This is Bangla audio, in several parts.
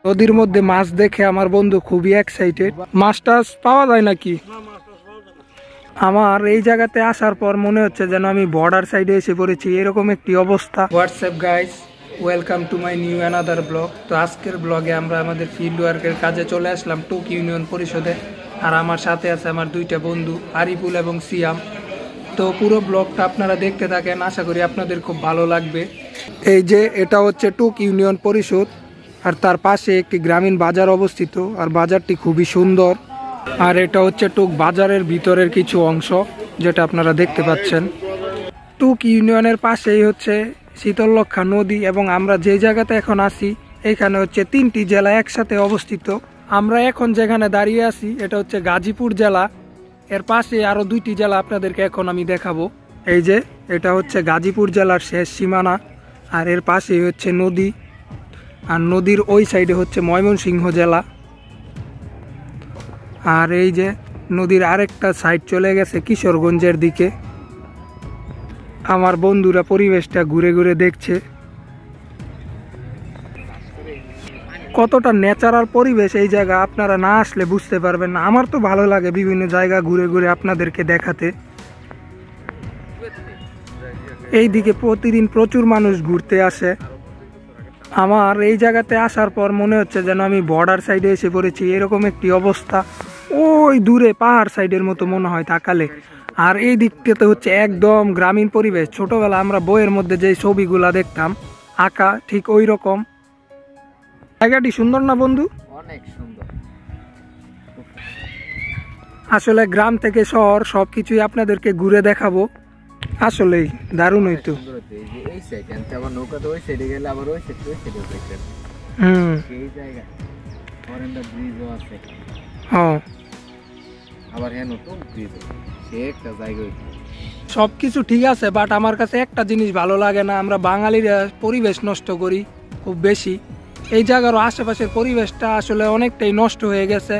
নদীর মধ্যে মাছ দেখে আমার বন্ধু খুবই এক্সাইটেড। মাছ টাছ পাওয়া যায় নাকি? আমার এই জায়গাতে আসার পর মনে হচ্ছে যেন আমি বর্ডার সাইডে এসে পড়েছি, এরকম একটি অবস্থা। WhatsApp guys, welcome to my new another blog. তো আজকের ব্লগে আমরা আমাদের ফিল্ড ওয়ার্কের কাজে চলে আসলাম টুক ইউনিয়ন পরিষদে। আর আমার সাথে আছে আমার দুইটা বন্ধু আরিফুল এবং সিয়াম। তো পুরো ব্লগটা আপনারা দেখতে থাকেন, আশা করি আপনাদের খুব ভালো লাগবে। এই যে এটা হচ্ছে টুক ইউনিয়ন পরিষদ, আর তার পাশে একটি গ্রামীণ বাজার অবস্থিত, আর বাজারটি খুবই সুন্দর। আর এটা হচ্ছে টুক বাজারের ভিতরের কিছু অংশ যেটা আপনারা দেখতে পাচ্ছেন। টুক ইউনিয়নের পাশেই হচ্ছে শীতললক্ষা নদী, এবং আমরা যে জায়গাতে এখন আছি এখানে হচ্ছে 3টি জেলা একসাথে অবস্থিত। আমরা এখন যেখানে দাঁড়িয়ে আছি এটা হচ্ছে গাজীপুর জেলা, এর পাশে আরো 2টি জেলা আপনাদেরকে এখন আমি দেখাবো। এই যে এটা হচ্ছে গাজীপুর জেলার শেষ সীমানা, আর এর পাশে হচ্ছে নদী, আর নদীর ওই সাইডে হচ্ছে ময়মনসিংহ জেলা। আর এই যে নদীর আরেকটা সাইড চলে গেছে কিশোরগঞ্জের দিকে। আমার বন্ধুরা পরিবেশটা ঘুরে ঘুরে দেখছে কতটা ন্যাচারাল পরিবেশ এই জায়গা, আপনারা না আসলে বুঝতে পারবেন না। আমার তো ভালো লাগে বিভিন্ন জায়গা ঘুরে ঘুরে আপনাদেরকে দেখাতে। এই দিকে প্রতিদিন প্রচুর মানুষ ঘুরতে আসে। আমার এই জায়গাতে আসার পর মনে হচ্ছে যেন আমি বর্ডার সাইডে এসে পড়েছি, এরকম একটি অবস্থা। ওই দূরে পাহাড় সাইডের মতো মনে হয় তাকালে। আর এই দিকটাতে হচ্ছে একদম গ্রামীণ পরিবেশ। ছোটবেলা আমরা বইয়ের মধ্যে যে ছবিগুলা দেখতাম আঁকা, ঠিক ওই রকম। জায়গাটি সুন্দর না বন্ধু? অনেক সুন্দর। আসলে গ্রাম থেকে শহর সবকিছুই আপনাদেরকে ঘুরে দেখাবো। আসলেই দারুণ হইতো। এই সাইডে আবার নৌকাতে ওই সাইডে গেলে আবার ওই সাইডে দেখতে। এই জায়গা ফরেন্ডার ব্রিজও আছে। হ্যাঁ, আবার হ্যাঁ নতুন ব্রিজ, সে একটা জায়গা। সবকিছু ঠিক আছে, বাট আমার কাছে একটা জিনিস ভালো লাগে না, আমরা বাঙালিরা পরিবেশ নষ্ট করি খুব বেশি। এই জায়গার আশেপাশের পরিবেশটা আসলে অনেকটাই নষ্ট হয়ে গেছে।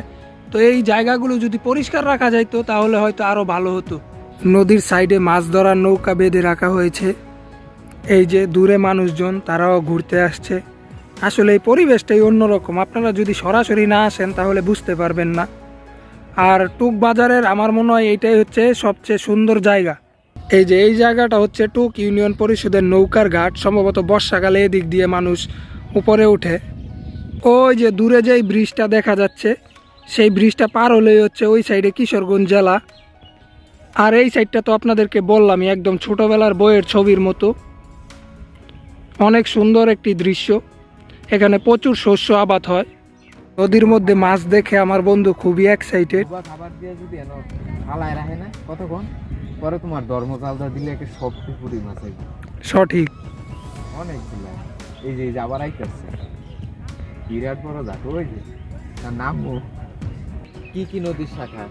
তো এই জায়গাগুলো যদি পরিষ্কার রাখা যাইতো তাহলে হয়তো আরো ভালো হতো। নদীর সাইডে মাছ ধরার নৌকা বেঁধে রাখা হয়েছে। এই যে দূরে মানুষজন, তারাও ঘুরতে আসছে। আসলে এই পরিবেশটাই অন্যরকম, আপনারা যদি সরাসরি না আসেন তাহলে বুঝতে পারবেন না। আর টুক বাজারের আমার মনে হয় এইটাই হচ্ছে সবচেয়ে সুন্দর জায়গা। এই যে এই জায়গাটা হচ্ছে টুক ইউনিয়ন পরিষদের নৌকার ঘাট। সম্ভবত বর্ষাকালে এদিক দিয়ে মানুষ উপরে উঠে। ওই যে দূরে যেই ব্রিজটা দেখা যাচ্ছে, সেই ব্রিজটা পার হলেই হচ্ছে ওই সাইডে কিশোরগঞ্জ জেলা। আর এই সাইডটা তো আপনাদেরকে বললামই, একদম ছোটবেলার বইয়ের ছবির মতো। অনেক সুন্দর একটি দৃশ্য, এখানে প্রচুর শস্য আবাদ হয়। নদীর মধ্যে মাছ দেখে আমার বন্ধু খুবই এক্সাইটেড। খাবার দিয়ে যদি হালায় রাখে না কতক্ষণ পরে তোমার ধর্মজালটা দিলে একটা সব পুকুরি মাছ আসবে। সঠিক, অনেক দিলাম। এই যে আবার আইতেছে বিরাট বড় জাত। ওই যে তার নাম কি কি নদীর শাখা?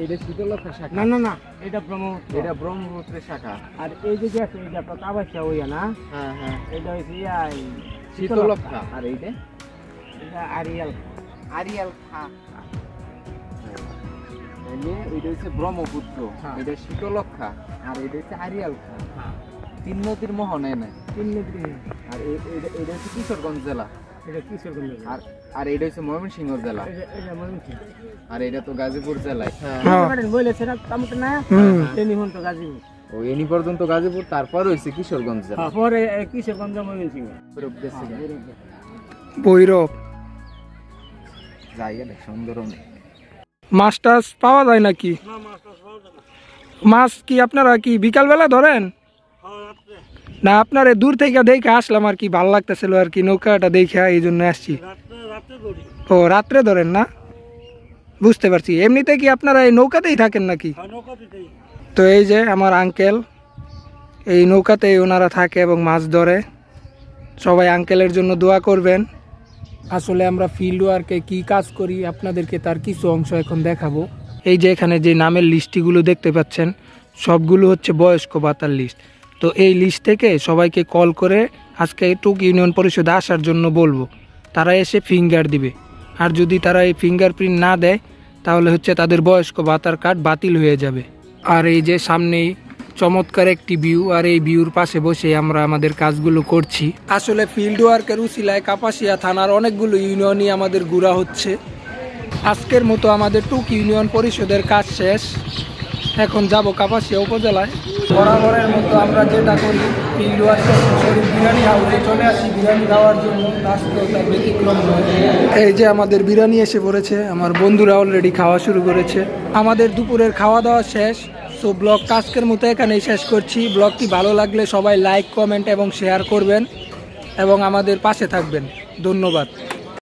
এটা শীতলক্ষা শাখা। না না না, এটা ব্রহ্মপুত্র। এটা ব্রহ্মপুত্রের শাখা। আর এই যে আছে এই যে আপনার কাবাসা হইয়া না। হ্যাঁ হ্যাঁ, এটা হইছে শীতলক্ষা। আর এইটা এটা আরিয়াল খা। এটা হচ্ছে ব্রহ্মপুত্র, এটা শীতলক্ষা, আর এটা হচ্ছে আরিয়াল খা। 3 নদীর মোহনায় না, 3 নদী। আর এটা হচ্ছে কিশোরগঞ্জ জেলা। আর এটা হচ্ছে ময়মনসিংহ জেলা। আর এটা তো গাজীপুর জেলায়। এনি পর্যন্ত গাজীপুর, তারপর হয়েছে কিশোরগঞ্জ জেলা, পরে কিশোরগঞ্জ ময়মনসিংহ ভৈরব জায়গাটা সুন্দর। মাছ টাছ পাওয়া যায় নাকি? মাছ কি আপনারা কি বিকাল বেলা ধরেন? না, আপনার দূর থেকে দেখে আসলাম আর কি, ভালো লাগতেছিল আর কি, নৌকাটা দেখে এই জন্য আসছি। ও রাত্রে ধরেন না, বুঝতে পারছি। এমনিতে কি আপনারা এই নৌকাতেই থাকেন নাকি? তো এই যে আমার আঙ্কেল, এই নৌকাতেই ওনারা থাকে এবং মাছ ধরে। সবাই আঙ্কেলের জন্য দোয়া করবেন। আসলে আমরা ফিল্ড ওয়ার্কে কি কাজ করি আপনাদেরকে তার কিছু অংশ এখন দেখাবো। এই যে এখানে যে নামের লিস্টগুলো দেখতে পাচ্ছেন সবগুলো হচ্ছে বয়স্ক ভাতার লিস্ট। তো এই লিস্ট থেকে সবাইকে কল করে আজকে টুক ইউনিয়ন পরিষদে আসার জন্য বলবো, তারা এসে ফিঙ্গার দিবে। আর যদি তারা এই ফিঙ্গারপ্রিন্ট না দেয় তাহলে হচ্ছে তাদের বয়স্ক ভাতার কার্ড বাতিল হয়ে যাবে। আর এই যে সামনেই চমৎকার একটি ভিউ, আর এই ভিউর পাশে বসে আমরা আমাদের কাজগুলো করছি। আসলে ফিল্ড ওয়ার্কের উসিলায় কাপাসিয়া থানার অনেকগুলো ইউনিয়নই আমাদের ঘোরা হচ্ছে। আজকের মতো আমাদের টুক ইউনিয়ন পরিষদের কাজ শেষ। এখন যাব কাপাসিয়া উপজেলায়। বরাবরের মতো আমরা যেটা করি, ফিল্ড ওয়ার্কের বিরিয়ানি হাউসে চলে আসি বিরিয়ানি খাওয়ার জন্য। আজকেও তার ব্যতিক্রম নয়। এই যে আমাদের বিরিয়ানি এসে পড়েছে, আমার বন্ধুরা অলরেডি খাওয়া শুরু করেছে। আমাদের দুপুরের খাওয়া দাওয়া শেষ। সো ব্লগটা আজকের মতো এখানেই শেষ করছি। ব্লগটি ভালো লাগলে সবাই লাইক, কমেন্ট এবং শেয়ার করবেন এবং আমাদের পাশে থাকবেন। ধন্যবাদ।